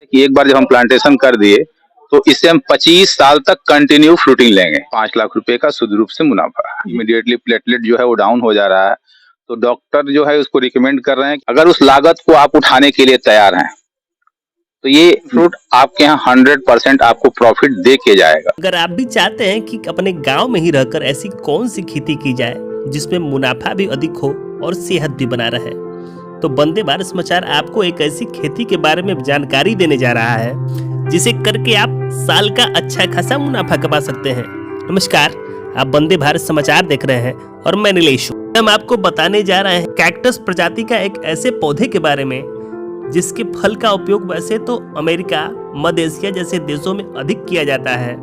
कि एक बार जब हम प्लांटेशन कर दिए तो इससे हम 25 साल तक कंटिन्यू फ्रूटिंग लेंगे। 5 लाख रुपए का शुद्ध रूप से मुनाफा। इमीडिएटली प्लेटलेट जो है वो डाउन हो जा रहा है, तो डॉक्टर जो है उसको रिकमेंड कर रहे हैं अगर उस लागत को आप उठाने के लिए तैयार हैं तो ये फ्रूट आपके यहाँ 100% आपको प्रॉफिट दे के जाएगा। अगर आप भी चाहते हैं कि अपने गांव में ही रहकर ऐसी कौन सी खेती की जाए जिसमें मुनाफा भी अधिक हो और सेहत भी बना रहे, तो वंदे भारत समाचार आपको एक ऐसी खेती के बारे में जानकारी देने जा रहा है जिसे करके आप साल का अच्छा खासा मुनाफा कमा सकते हैं। नमस्कार, आप वंदे भारत समाचार देख रहे हैं और मैं नीलेश हूं। हम आपको बताने जा रहे हैं कैक्टस प्रजाति का एक ऐसे पौधे के बारे में जिसके फल का उपयोग वैसे तो अमेरिका, मध्य एशिया जैसे देशों में अधिक किया जाता है,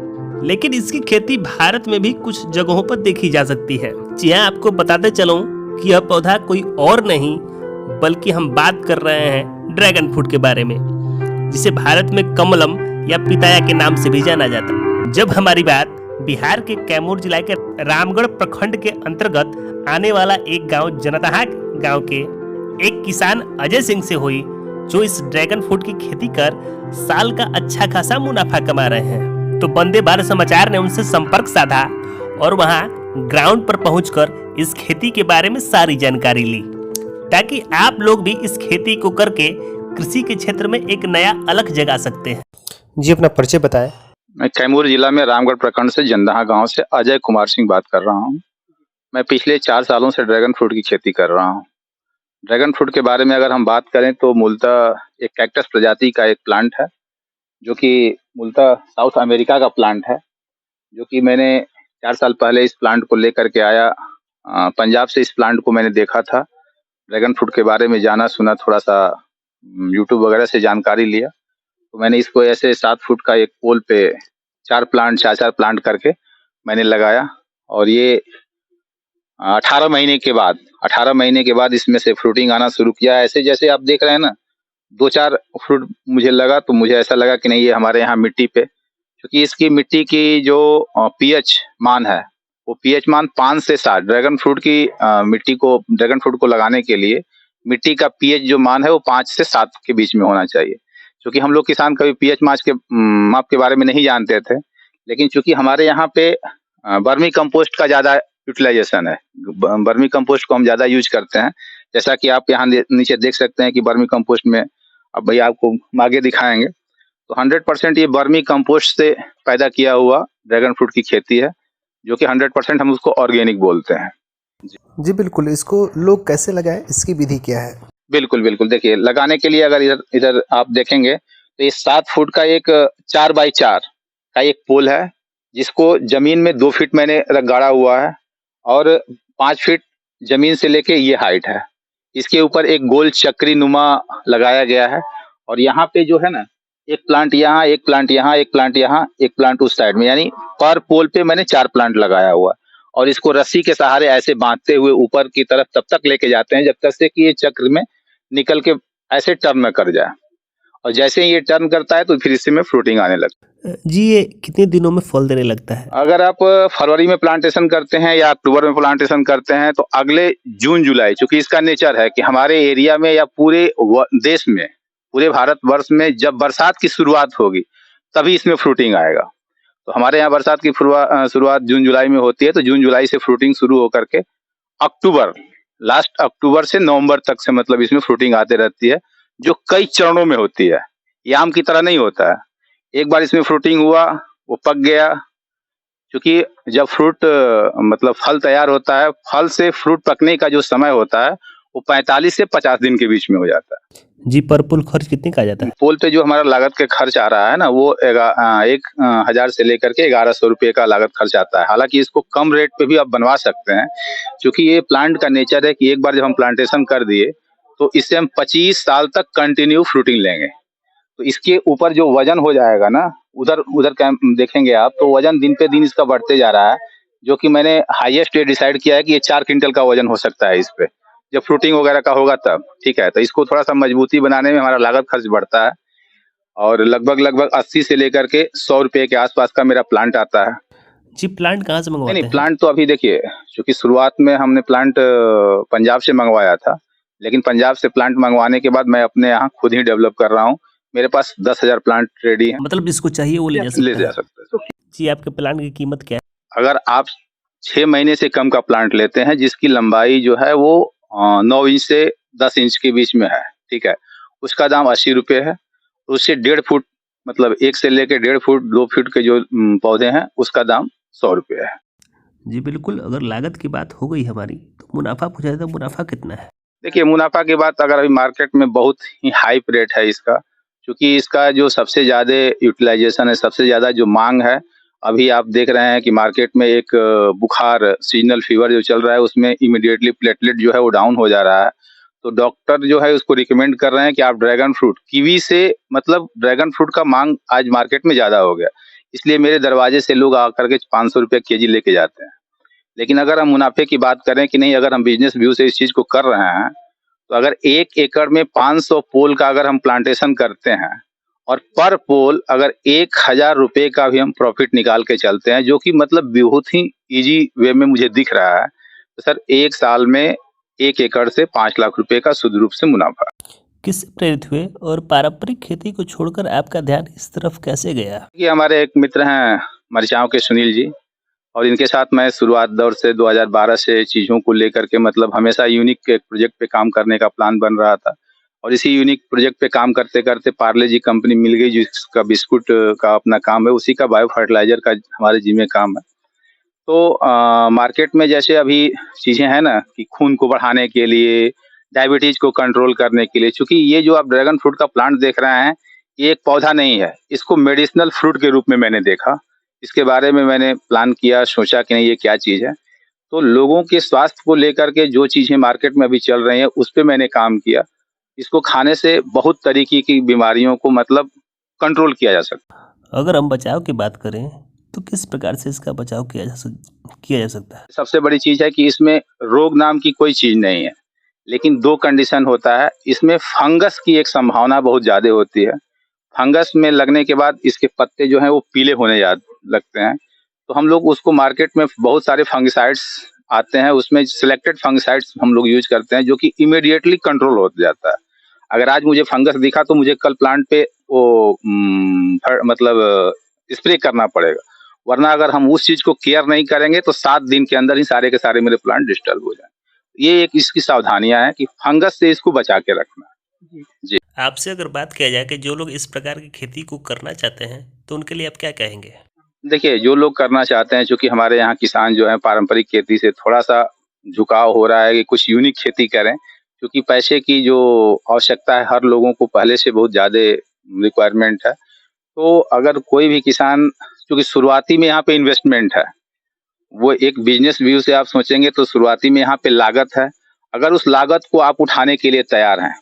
लेकिन इसकी खेती भारत में भी कुछ जगहों पर देखी जा सकती है। जी हाँ, आपको बताते चलूं कि यह पौधा कोई और नहीं बल्कि हम बात कर रहे हैं ड्रैगन फ्रूट के बारे में, जिसे भारत में कमलम या पिताया के नाम से भी जाना जाता है। जब हमारी बात बिहार के कैमूर जिला के रामगढ़ प्रखंड के अंतर्गत आने वाला एक गांव जनताहा गांव के एक किसान अजय सिंह से हुई, जो इस ड्रैगन फ्रूट की खेती कर साल का अच्छा खासा मुनाफा कमा रहे हैं, तो वंदे भारत समाचार ने उनसे संपर्क साधा और वहां ग्राउंड पर पहुंचकर इस खेती के बारे में सारी जानकारी ली, ताकि आप लोग भी इस खेती को करके कृषि के क्षेत्र में एक नया अलग जगा सकते हैं। जी, अपना परिचय बताएं। मैं कैमूर जिला में रामगढ़ प्रखंड से जनदाहा गांव से अजय कुमार सिंह बात कर रहा हूं। मैं पिछले 4 सालों से ड्रैगन फ्रूट की खेती कर रहा हूं। ड्रैगन फ्रूट के बारे में अगर हम बात करें तो मूलतः एक कैक्टस प्रजाति का एक प्लांट है, जो कि मूलतः साउथ अमेरिका का प्लांट है, जो कि मैंने 4 साल पहले इस प्लांट को लेकर के आया। पंजाब से इस प्लांट को मैंने देखा था, ड्रैगन फ्रूट के बारे में जाना सुना, थोड़ा सा यूट्यूब वगैरह से जानकारी लिया, तो मैंने इसको ऐसे 7 फुट का एक पोल पे 4 प्लांट करके मैंने लगाया, और ये 18 महीने के बाद इसमें से फ्रूटिंग आना शुरू किया। ऐसे जैसे आप देख रहे हैं ना, 2-4 फ्रूट मुझे लगा तो मुझे ऐसा लगा कि नहीं, ये हमारे यहाँ मिट्टी पे, क्योंकि इसकी मिट्टी की जो पीएच मान है वो पीएच मान 5 से 7, ड्रैगन फ्रूट की ड्रैगन फ्रूट को लगाने के लिए मिट्टी का पीएच जो मान है वो 5 से 7 के बीच में होना चाहिए। क्योंकि हम लोग किसान कभी पीएच माप के बारे में नहीं जानते थे, लेकिन चूंकि हमारे यहाँ पे वर्मी कंपोस्ट का ज्यादा यूटिलाइजेशन है, वर्मी कंपोस्ट को हम ज्यादा यूज करते हैं। जैसा कि आप यहाँ नीचे देख सकते हैं कि वर्मी कंपोस्ट में, अब भैया आपको आगे दिखाएंगे, तो 100% ये वर्मी कंपोस्ट से पैदा किया हुआ ड्रैगन फ्रूट की खेती है, जो कि 100% हम उसको ऑर्गेनिक बोलते हैं। जी बिल्कुल, इसको लोग कैसे लगाएं, इसकी विधि क्या है? बिल्कुल बिल्कुल, देखिए लगाने के लिए अगर इधर आप देखेंगे तो ये 7 फुट का एक 4 बाई 4 का एक पोल है, जिसको जमीन में 2 फीट मैंने गाड़ा हुआ है, और 5 फीट जमीन से लेके ये हाइट है। इसके ऊपर एक गोल चक्री नुमा लगाया गया है, और यहाँ पे जो है ना, एक प्लांट यहाँ, एक प्लांट यहाँ, एक प्लांट यहाँ, एक प्लांट उस साइड में, यानी पर पोल पे मैंने 4 प्लांट लगाया हुआ है। और इसको रस्सी के सहारे ऐसे बांधते हुए ऊपर की तरफ तब तक लेके जाते हैं जब तक से कि ये चक्र में निकल के ऐसे टर्न कर जाए, और जैसे ही ये टर्न करता है तो फिर इससे में फ्रूटिंग आने लगती है। जी, ये कितने दिनों में फल देने लगता है? अगर आप फरवरी में प्लांटेशन करते हैं या अक्टूबर में प्लांटेशन करते हैं तो अगले जून जुलाई, चूंकि इसका नेचर है कि हमारे एरिया में या पूरे देश में, पूरे भारतवर्ष में जब बरसात की शुरुआत होगी तभी इसमें फ्रूटिंग आएगा। तो हमारे यहाँ बरसात की शुरुआत जून जुलाई में होती है, तो जून जुलाई से फ्रूटिंग शुरू होकर के लास्ट अक्टूबर से नवंबर तक से मतलब इसमें फ्रूटिंग आते रहती है, जो कई चरणों में होती है। ये आम की तरह नहीं होता है, एक बार इसमें फ्रूटिंग हुआ, वो पक गया। क्योंकि जब फ्रूट मतलब फल तैयार होता है, फल से फ्रूट पकने का जो समय होता है वो 45 से 50 दिन के बीच में हो जाता है। जी, पर पोल खर्च कितने का आ जाता है? पोल पे जो हमारा लागत के खर्च आ रहा है ना, वो 1,000 से लेकर के 1100 रुपये का लागत खर्च आता है। हालांकि इसको कम रेट पे भी आप बनवा सकते हैं, क्योंकि ये प्लांट का नेचर है कि एक बार जब हम प्लांटेशन कर दिए तो इससे हम 25 साल तक कंटिन्यू फ्रूटिंग लेंगे। तो इसके ऊपर जो वजन हो जाएगा ना, उधर उधर देखेंगे आप तो वजन दिन पे दिन इसका बढ़ते जा रहा है, जो कि मैंने हाईएस्ट ये डिसाइड किया है कि ये 4 क्विंटल का वजन हो सकता है इस पे, जब फ्रूटिंग वगैरह का होगा तब। ठीक है, तो इसको थोड़ा सा मजबूती बनाने में हमारा लागत खर्च बढ़ता है, और लगभग 80 से लेकर के 100 रुपए के आसपास का मेरा प्लांट आता है। जी, प्लांट कहाँ से मंगवाते नहीं, हैं? प्लांट तो अभी देखिए, क्योंकि शुरुआत में हमने प्लांट पंजाब से मंगवाया था, लेकिन पंजाब से प्लांट मंगवाने के बाद मैं अपने यहाँ खुद ही डेवलप कर रहा हूँ। मेरे पास 10,000 प्लांट रेडी हैं, मतलब जिसको चाहिए वो ले जा ले सकता जा है। सकते हैं। जी, आपके प्लांट की कीमत क्या है? अगर आप 6 महीने से कम का प्लांट लेते हैं जिसकी लंबाई जो है वो 9 इंच से 10 इंच के बीच में है, ठीक है? उसका दाम 80 रुपए है। उससे 1.5 फुट मतलब 1 से लेके 1.5 फुट, 2 फीट के जो पौधे हैं उसका दाम 100 रुपए है। जी बिल्कुल, अगर लागत की बात हो गई हमारी, तो मुनाफ़ा पूछा जाए तो मुनाफ़ा कितना है? देखिए, मुनाफ़ा की बात अगर अभी मार्केट में बहुत ही हाइप रेट है इसका, क्योंकि इसका जो सबसे ज़्यादा यूटिलाइज़ेशन है, सबसे ज़्यादा जो माँग है, अभी आप देख रहे हैं कि मार्केट में एक बुखार, सीज़नल फ़ीवर जो चल रहा है, उसमें इमीडिएटली प्लेटलेट जो है वो डाउन हो जा रहा है। तो डॉक्टर जो है उसको रिकमेंड कर रहे हैं कि आप ड्रैगन फ्रूट, कीवी से मतलब ड्रैगन फ्रूट का माँग आज मार्केट में ज़्यादा हो गया। इसलिए मेरे दरवाजे से लोग आकर के ₹500 केजी लेके जाते हैं। लेकिन अगर हम मुनाफ़े की बात करें कि नहीं, अगर हम बिज़नेस व्यू से इस चीज़ को कर रहे हैं, तो अगर 1 एकड़ में 500 पोल का अगर हम प्लांटेशन करते हैं और पर पोल अगर ₹1000 का भी हम प्रॉफिट निकाल के चलते हैं, जो कि मतलब बहुत ही ईज़ी वे में मुझे दिख रहा है, तो सर 1 साल में 1 एकड़ से ₹5,00,000 का शुद्ध रूप से मुनाफ़ा। किससे प्रेरित हुए और पारंपरिक खेती को छोड़कर आपका ध्यान इस तरफ कैसे गया? ये हमारे एक मित्र हैं मरिचाओं के सुनील जी, और इनके साथ मैं शुरुआत दौर से 2012 से चीज़ों को लेकर के मतलब हमेशा यूनिक एक प्रोजेक्ट पे काम करने का प्लान बन रहा था। और इसी यूनिक प्रोजेक्ट पे काम करते-करते पार्ले जी कंपनी मिल गई जिसका बिस्कुट का अपना काम है, उसी का बायो फर्टिलाइज़र का हमारे जिम्मे काम है। तो मार्केट में जैसे अभी चीज़ें हैं ना कि खून को बढ़ाने के लिए, डायबिटीज़ को कंट्रोल करने के लिए, चूँकि ये जो आप ड्रैगन फ्रूट का प्लांट देख रहे हैं, ये एक पौधा नहीं है, इसको मेडिसिनल फ्रूट के रूप में मैंने देखा। इसके बारे में मैंने प्लान किया, सोचा कि नहीं ये क्या चीज़ है। तो लोगों के स्वास्थ्य को लेकर के जो चीज़ें मार्केट में अभी चल रही हैं, उस पे मैंने काम किया। इसको खाने से बहुत तरीके की बीमारियों को मतलब कंट्रोल किया जा सकता है। अगर हम बचाव की बात करें, तो किस प्रकार से इसका बचाव किया जा सकता है? सबसे बड़ी चीज़ है कि इसमें रोग नाम की कोई चीज़ नहीं है, लेकिन 2 कंडीशन होता है, इसमें फंगस की एक संभावना बहुत ज़्यादा होती है। फंगस में लगने के बाद इसके पत्ते जो हैं वो पीले होने लगते हैं। तो हम लोग उसको मार्केट में बहुत सारे फंगिसाइड्स आते हैं, उसमें सिलेक्टेड फंगिसाइड्स हम लोग यूज़ करते हैं जो कि इमीडिएटली कंट्रोल हो जाता है। अगर आज मुझे फंगस दिखा तो मुझे कल प्लांट पे वो मतलब स्प्रे करना पड़ेगा। वरना अगर हम उस चीज़ को केयर नहीं करेंगे तो 7 दिन के अंदर ही सारे के सारे मेरे प्लांट डिस्टर्ब हो जाएँ। ये एक इसकी सावधानियाँ हैं कि फंगस से इसको बचा के रखना है। जी। आपसे अगर बात किया जाए कि जो लोग इस प्रकार की खेती को करना चाहते हैं, तो उनके लिए आप क्या कहेंगे? देखिए, जो लोग करना चाहते हैं, चूँकि हमारे यहाँ किसान जो हैं पारंपरिक खेती से थोड़ा-सा झुकाव हो रहा है कि कुछ यूनिक खेती करें, क्योंकि पैसे की जो आवश्यकता है हर लोगों को पहले से बहुत ज़्यादा रिक्वायरमेंट है। तो अगर कोई भी किसान, चूँकि शुरुआती में यहाँ पे इन्वेस्टमेंट है, वो एक बिज़नेस व्यू से आप सोचेंगे तो शुरुआती में यहाँ पे लागत है। अगर उस लागत को आप उठाने के लिए तैयार हैं,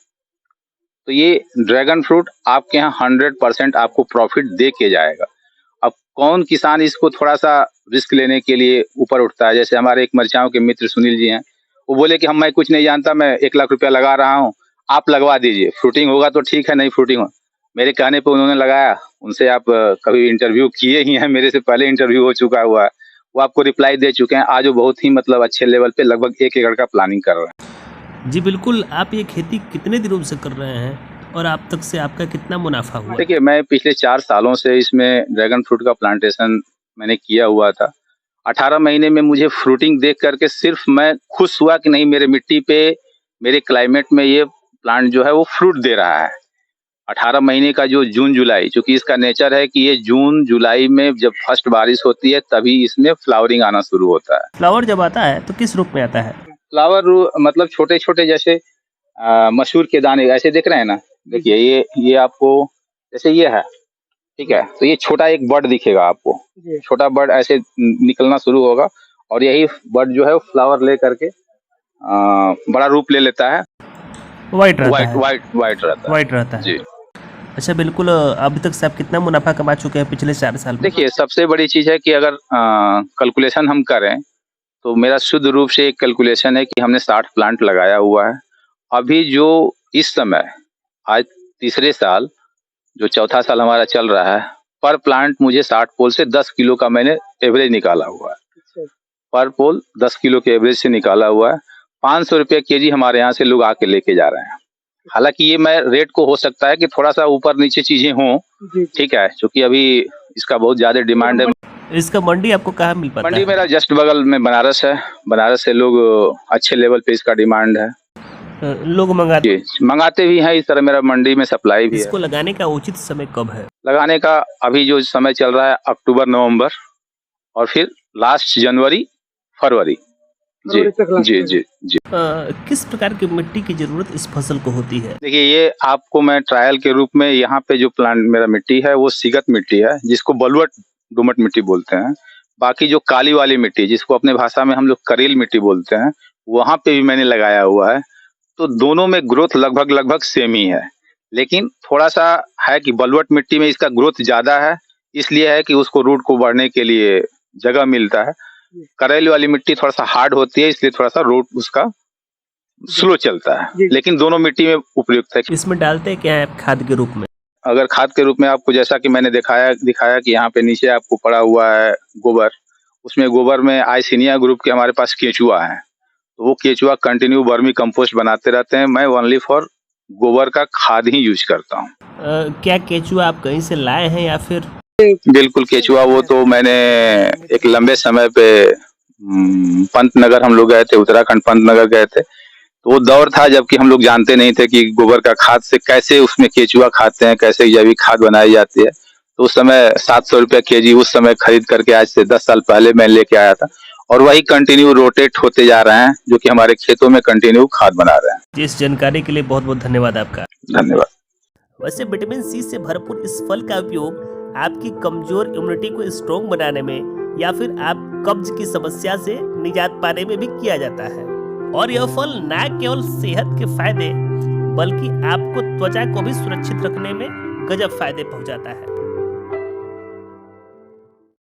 तो ये ड्रैगन फ्रूट आपके यहाँ 100% आपको प्रॉफ़िट दे के जाएगा। अब कौन किसान इसको थोड़ा-सा रिस्क लेने के लिए ऊपर उठता है, जैसे हमारे एक मरिचाओं के मित्र सुनील जी हैं, वो बोले कि मैं कुछ नहीं जानता, मैं ₹1,00,000 लगा रहा हूँ, आप लगवा दीजिए, फ्रूटिंग होगा तो ठीक है, नहीं फ्रूटिंग हो। मेरे कहने पे उन्होंने लगाया, उनसे आप कभी इंटरव्यू किए ही हैं, मेरे से पहले इंटरव्यू हो चुका हुआ है। वो आपको रिप्लाई दे चुके हैं, आज वो बहुत ही मतलब अच्छे लेवल पे लगभग 1 एकड़ का प्लानिंग कर रहे हैं। जी बिल्कुल, आप ये खेती कितने दिनों से कर रहे हैं और अब तक से आपका कितना मुनाफ़ा हुआ? देखिए, मैं पिछले 4 सालों से इसमें ड्रैगन फ्रूट का प्लांटेशन मैंने किया हुआ था। 18 महीने में मुझे फ्रूटिंग देख कर के सिर्फ़ मैं खुश हुआ कि नहीं, मेरे मिट्टी पे, मेरे क्लाइमेट में ये प्लांट जो है वो फ्रूट दे रहा है। 18 महीने का जो जून-जुलाई, चूँकि इसका नेचर है कि ये जून-जुलाई में जब फर्स्ट बारिश होती है तभी इसमें फ्लावरिंग आना शुरू होता है। फ्लावर जब आता है, तो किस रूप में आता है? फ्लावर मतलब छोटे-छोटे जैसे मसूर के दाने ऐसे दिख रहे हैं ना? देखिए ये आपको जैसे ये है, ठीक है? तो ये छोटा एक बड दिखेगा आपको। छोटा बड ऐसे निकलना शुरू होगा और यही बड जो है वो फ्लावर ले करके बड़ा रूप ले लेता है। व्हाइट रहता है। व्हाइट रहता है। व्हाइट रहता है। जी। अच्छा बिल्कुल, अभी तक से आप कितना मुनाफ़ा कमा चुके हैं पिछले 4 साल में? देखिए, सबसे बड़ी चीज़ है कि अगर कैलकुलेशन हम करें, तो मेरा शुद्ध रूप से एक कैलकुलेशन है कि हमने 60 प्लांट लगाया हुआ है। अभी जो इस समय आज तीसरे साल, जो चौथा साल हमारा चल रहा है, पर प्लांट मुझे 60 पोल से 10 किलो का मैंने एवरेज निकाला हुआ है। पर पोल 10 किलो के एवरेज से निकाला हुआ है। ₹500 केजी हमारे यहाँ से लोग आके लेके जा रहे हैं। हालांकि ये मैं रेट को हो सकता है कि थोड़ा सा ऊपर नीचे चीजें हों, ठीक है, क्योंकि अभी इसका बहुत ज्यादा डिमांड है। इसका मंडी आपको कहाँ मिल पाता मंडी है? मेरा जस्ट बगल में बनारस है। बनारस से लोग अच्छे लेवल पे इसका डिमांड है, लोग मंगाते मंगाते भी हैं। इस तरह मेरा मंडी में सप्लाई भी है। इसको लगाने का उचित समय कब है? लगाने का अभी जो समय चल रहा है अक्टूबर नवंबर और फिर लास्ट जनवरी फरवरी। जी जी जी जी। किस प्रकार की मिट्टी की जरूरत इस फसल को होती है? देखिए, ये आपको मैं ट्रायल के रूप में यहाँ पे जो प्लांट मेरा मिट्टी है वो सिगत मिट्टी है, जिसको बलुअट दोमट मिट्टी बोलते हैं। बाकी जो काली वाली मिट्टी, जिसको अपने भाषा में हम लोग करेल मिट्टी बोलते हैं, वहां पे भी मैंने लगाया हुआ है। तो दोनों में ग्रोथ लगभग सेम ही है, लेकिन थोड़ा सा है कि बलुअट मिट्टी में इसका ग्रोथ ज्यादा है, इसलिए है कि उसको रूट को बढ़ने के लिए जगह मिलता है। करेल वाली मिट्टी थोड़ा सा हार्ड होती है, इसलिए थोड़ा सा रूट उसका स्लो चलता है, लेकिन दोनों मिट्टी में उपयुक्त है। इसमें डालते क्या है खाद के रूप में? अगर खाद के रूप में आपको, जैसा कि मैंने दिखाया कि यहाँ पे नीचे आपको पड़ा हुआ है गोबर, उसमें गोबर में आइसिनिया ग्रुप के हमारे पास केचुआ है, तो वो केचुआ कंटिन्यू वर्मी कंपोस्ट बनाते रहते हैं। मैं ओनली फॉर गोबर का खाद ही यूज करता हूँ। क्या केचुआ आप कहीं से लाए हैं या फिर? बिल्कुल केचुआ वो तो मैंने एक लंबे समय पे पंतनगर हम लोग गए थे, उत्तराखंड पंतनगर गए थे, तो वो दौर था जबकि हम लोग जानते नहीं थे कि गोबर का खाद से कैसे उसमें केचुआ खाते हैं, कैसे जैविक खाद बनाई जाती है। तो उस समय 700 रुपया केजी उस समय खरीद करके, आज से 10 साल पहले मैं लेके आया था, और वही कंटिन्यू रोटेट होते जा रहे हैं, जो कि हमारे खेतों में कंटिन्यू खाद बना रहे हैं। इस जानकारी के लिए बहुत बहुत धन्यवाद आपका। धन्यवाद। वैसे विटामिन सी से भरपूर इस फल का उपयोग आपकी कमजोर इम्यूनिटी को स्ट्रॉन्ग बनाने में या फिर आप कब्ज की समस्या से निजात पाने में भी किया जाता है। और यह फल न केवल सेहत के फायदे बल्कि आपको त्वचा को भी सुरक्षित रखने में गजब फायदे पहुंचाता है।